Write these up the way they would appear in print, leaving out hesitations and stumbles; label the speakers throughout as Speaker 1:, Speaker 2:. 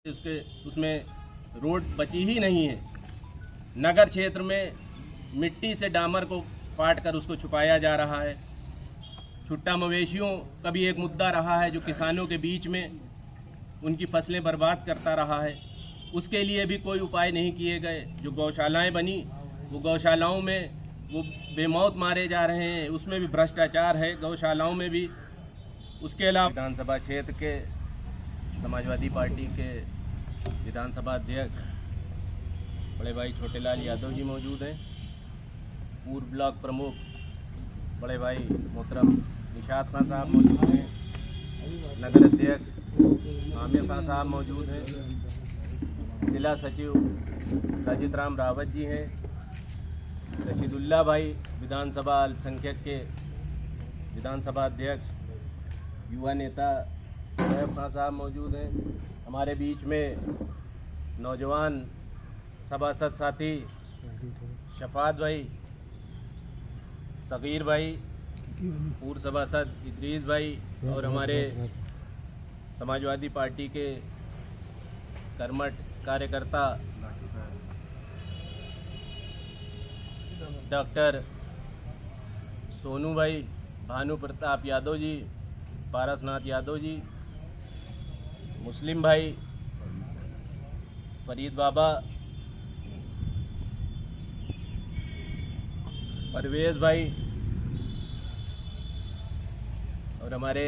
Speaker 1: उसके उसमें रोड बची ही नहीं है। नगर क्षेत्र में मिट्टी से डामर को पाट कर उसको छुपाया जा रहा है। छुट्टा मवेशियों का भी एक मुद्दा रहा है जो किसानों के बीच में उनकी फसलें बर्बाद करता रहा है। उसके लिए भी कोई उपाय नहीं किए गए। जो गौशालाएं बनी वो गौशालाओं में वो बेमौत मारे जा रहे हैं, उसमें भी भ्रष्टाचार है गौशालाओं में भी। उसके अलावा विधानसभा क्षेत्र के समाजवादी पार्टी के विधानसभा अध्यक्ष बड़े भाई छोटेलाल यादव जी मौजूद हैं। पूर्व ब्लॉक प्रमुख बड़े भाई मोहतरम निशात खान साहब मौजूद हैं। नगर अध्यक्ष आमिर खान साहब मौजूद हैं। जिला सचिव राजित राम रावत जी हैं। रशीदुल्ला भाई विधानसभा अल्पसंख्यक के विधानसभा अध्यक्ष युवा नेता शोएब खान साहब मौजूद हैं। हमारे बीच में नौजवान सभासद साथी शफात भाई, सगीर भाई, पूर्व सभासद इदरीस भाई और हमारे समाजवादी पार्टी के कर्मठ कार्यकर्ता डॉक्टर सोनू भाई, भानु प्रताप यादव जी, पारसनाथ यादव जी, मुस्लिम भाई, फरीद बाबा, परवेज भाई और हमारे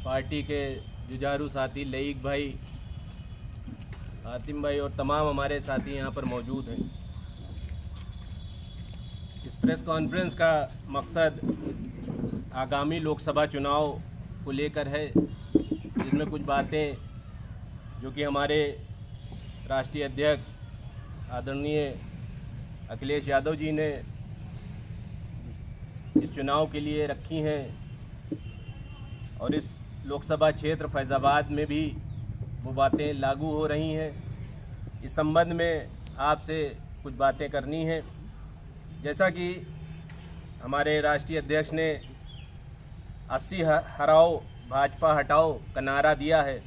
Speaker 1: पार्टी के जुझारू साथी लईक भाई, हातिम भाई और तमाम हमारे साथी यहाँ पर मौजूद हैं। इस प्रेस कॉन्फ्रेंस का मकसद आगामी लोकसभा चुनाव को लेकर है, जिसमें कुछ बातें जो कि हमारे राष्ट्रीय अध्यक्ष आदरणीय अखिलेश यादव जी ने इस चुनाव के लिए रखी हैं और इस लोकसभा क्षेत्र फैज़ाबाद में भी वो बातें लागू हो रही हैं। इस संबंध में आपसे कुछ बातें करनी हैं। जैसा कि हमारे राष्ट्रीय अध्यक्ष ने 80 हराओ भाजपा हटाओ का नारा दिया है,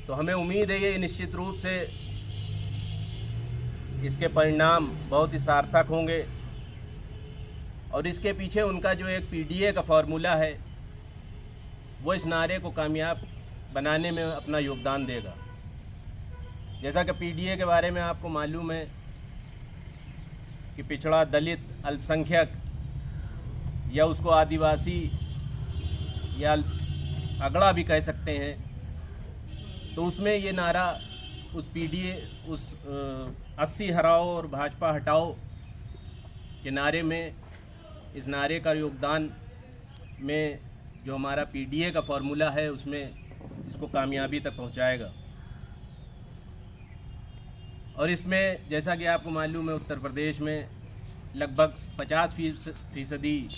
Speaker 1: तो हमें उम्मीद है ये निश्चित रूप से इसके परिणाम बहुत ही सार्थक होंगे और इसके पीछे उनका जो एक पीडीए का फॉर्मूला है वो इस नारे को कामयाब बनाने में अपना योगदान देगा। जैसा कि पीडीए के बारे में आपको मालूम है कि पिछड़ा, दलित, अल्पसंख्यक या उसको आदिवासी या अगड़ा भी कह सकते हैं, तो उसमें ये नारा उस पीडीए उस 80 हराओ और भाजपा हटाओ के नारे में, इस नारे का योगदान में जो हमारा पीडीए का फॉर्मूला है उसमें इसको कामयाबी तक पहुंचाएगा। और इसमें जैसा कि आपको मालूम है उत्तर प्रदेश में लगभग 50%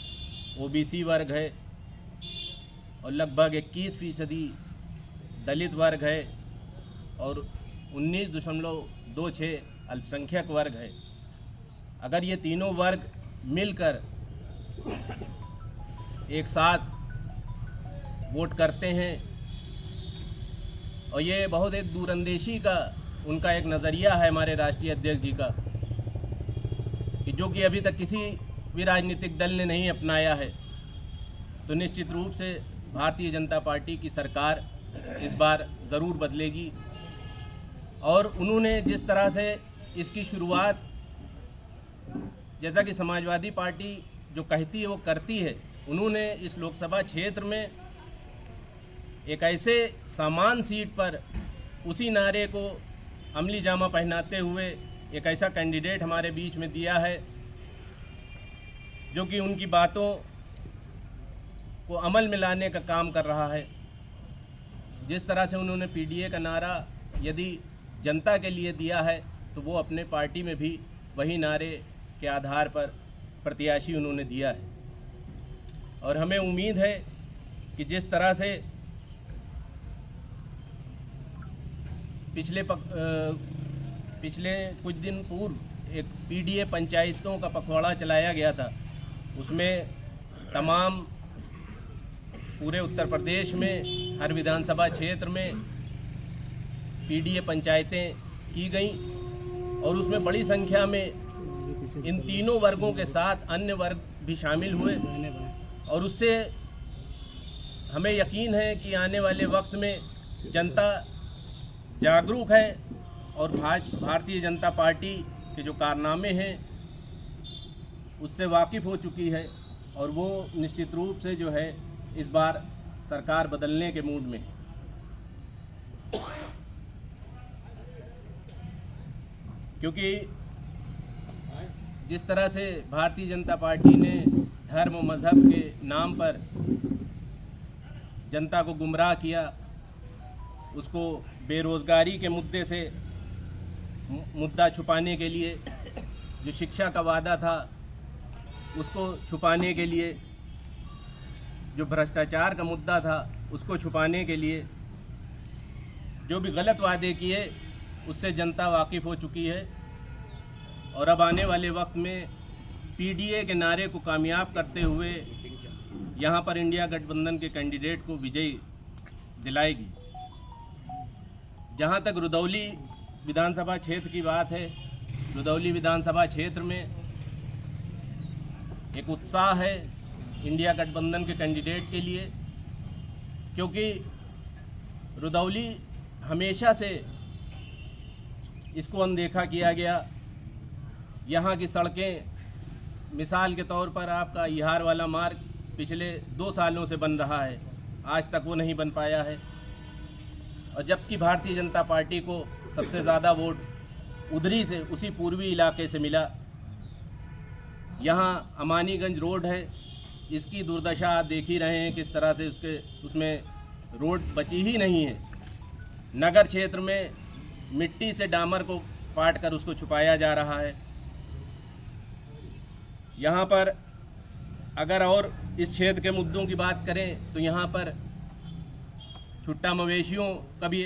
Speaker 1: ओबीसी वर्ग है और लगभग 21% दलित वर्ग है और 19.26 अल्पसंख्यक वर्ग है। अगर ये तीनों वर्ग मिलकर एक साथ वोट करते हैं और ये बहुत एक दूरंदेशी का उनका एक नज़रिया है हमारे राष्ट्रीय अध्यक्ष जी का, कि जो कि अभी तक किसी भी राजनीतिक दल ने नहीं अपनाया है, तो निश्चित रूप से भारतीय जनता पार्टी की सरकार इस बार ज़रूर बदलेगी। और उन्होंने जिस तरह से इसकी शुरुआत, जैसा कि समाजवादी पार्टी जो कहती है वो करती है, उन्होंने इस लोकसभा क्षेत्र में एक ऐसे समान सीट पर उसी नारे को अमली जामा पहनाते हुए एक ऐसा कैंडिडेट हमारे बीच में दिया है जो कि उनकी बातों को अमल में लाने का काम कर रहा है। जिस तरह से उन्होंने पीडीए का नारा यदि जनता के लिए दिया है, तो वो अपने पार्टी में भी वही नारे के आधार पर प्रत्याशी उन्होंने दिया है। और हमें उम्मीद है कि जिस तरह से पिछले कुछ दिन पूर्व एक पीडीए पंचायतों का पखवाड़ा चलाया गया था, उसमें तमाम पूरे उत्तर प्रदेश में हर विधानसभा क्षेत्र में पीडीए पंचायतें की गईं और उसमें बड़ी संख्या में इन तीनों वर्गों के साथ अन्य वर्ग भी शामिल हुए और उससे हमें यकीन है कि आने वाले वक्त में जनता जागरूक है और भारतीय जनता पार्टी के जो कारनामे हैं उससे वाकिफ़ हो चुकी है और वो निश्चित रूप से जो है इस बार सरकार बदलने के मूड में है। क्योंकि जिस तरह से भारतीय जनता पार्टी ने धर्म और मज़हब के नाम पर जनता को गुमराह किया, उसको बेरोज़गारी के मुद्दा छुपाने के लिए, जो शिक्षा का वादा था उसको छुपाने के लिए, जो भ्रष्टाचार का मुद्दा था उसको छुपाने के लिए, जो भी गलत वादे किए उससे जनता वाकिफ़ हो चुकी है और अब आने वाले वक्त में पीडीए के नारे को कामयाब करते हुए यहाँ पर इंडिया गठबंधन के कैंडिडेट को विजयी दिलाएगी। जहाँ तक रुदौली विधानसभा क्षेत्र की बात है, रुदौली विधानसभा क्षेत्र में एक उत्साह है इंडिया गठबंधन के कैंडिडेट के लिए, क्योंकि रुदौली हमेशा से इसको अनदेखा किया गया। यहाँ की सड़कें, मिसाल के तौर पर आपका इहार वाला मार्ग पिछले 2 सालों से बन रहा है, आज तक वो नहीं बन पाया है। और जबकि भारतीय जनता पार्टी को सबसे ज़्यादा वोट उधरी से, उसी पूर्वी इलाके से मिला। यहाँ अमानीगंज रोड है, इसकी दुर्दशा आप देख ही रहे हैं किस तरह से उसमें रोड बची ही नहीं है। नगर क्षेत्र में मिट्टी से डामर को पाट कर उसको छुपाया जा रहा है। यहाँ पर अगर और इस क्षेत्र के मुद्दों की बात करें तो यहाँ पर छुट्टा मवेशियों का भी